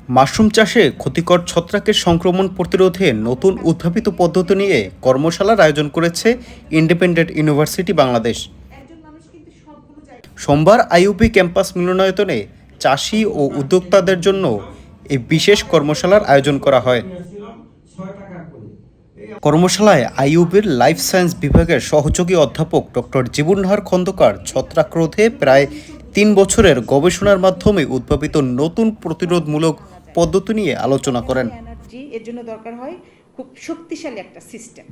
Mushroom চাষে ক্ষতিকর ছত্রাকের সংক্রমণ প্রতিরোধে নতুন উদ্ভাবিত পদ্ধতি নিয়ে কর্মশালার আয়োজন করেছে ইন্ডিপেন্ডেন্ট ইউনিভার্সিটি বাংলাদেশ। সোমবার আইইউবি ক্যাম্পাস মিলনায়তনে চাষি ও উদ্যোক্তাদের জন্য এই বিশেষ কর্মশালার আয়োজন করা হয়। কর্মশালায় আইইউবির লাইফ সায়েন্স বিভাগের সহযোগী অধ্যাপক ডক্টর জীবননাহার খন্দকার ছত্রাক রোধে প্রায় ৩ বছরের গবেষণার মাধ্যমে উদ্ভাবিত নতুন প্রতিরোধমূলক পদ্ধতি নিয়ে আলোচনা করেন। এনার্জি এর জন্য দরকার হয় খুব শক্তিশালী একটা সিস্টেম।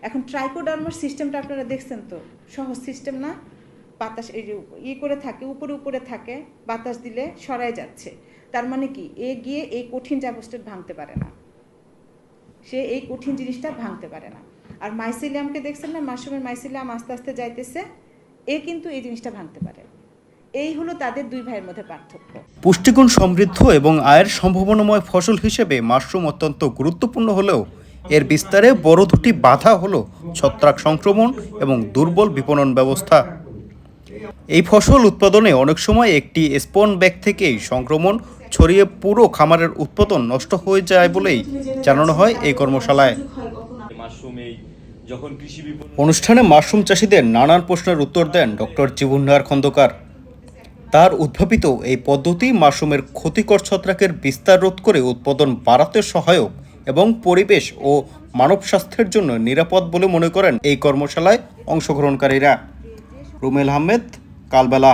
এখন ট্রাইকোডার্মার সিস্টেমটা আপনারা দেখছেন তো, সহজ সিস্টেম না। বাতাস এই করে থাকে, উপরে থাকে, বাতাস দিলে সরায় যাচ্ছে। তার মানে কি, এ গিয়ে এই কঠিন জাবস্টেট ভাঙতে পারে না, সে এই কঠিন জিনিসটা ভাঙতে পারে না। আর মাইসিলিয়ামকে দেখছেন না, মাশরুমের মাইসিলিয়াম আস্তে আস্তে যাইতেছে, এ কিন্তু এই জিনিসটা ভাঙতে পারে। এই হলো তাদের দুই ভাইয়ের মধ্যে পার্থক্য। পুষ্টিগুণ সমৃদ্ধ এবং আয়ের সম্ভাবনাময় ফসল হিসেবে মাশরুম অত্যন্ত গুরুত্বপূর্ণ হলেও এর বিস্তারে বড় দুটি বাধা হলো ছত্রাক সংক্রমণ এবং দুর্বল বিপণন ব্যবস্থা। এই ফসল উৎপাদনে অনেক সময় একটি স্পন ব্যাগ থেকেই সংক্রমণ ছড়িয়ে পুরো খামারের উৎপাদন নষ্ট হয়ে যায় বলেই জানানো হয় এই কর্মশালায়। অনুষ্ঠানে মাশরুম চাষিদের নানান প্রশ্নের উত্তর দেন ডক্টর জীবননাহার খন্দকার। তার উদ্ভাবিত এই পদ্ধতি মাশরুমের ক্ষতিকর ছত্রাকের বিস্তার রোধ করে উৎপাদন বাড়াতে সহায়ক এবং পরিবেশ ও মানব স্বাস্থ্যের জন্য নিরাপদ বলে মনে করেন এই কর্মশালায় অংশগ্রহণকারীরা। রুমেল আহমেদ, কালবেলা।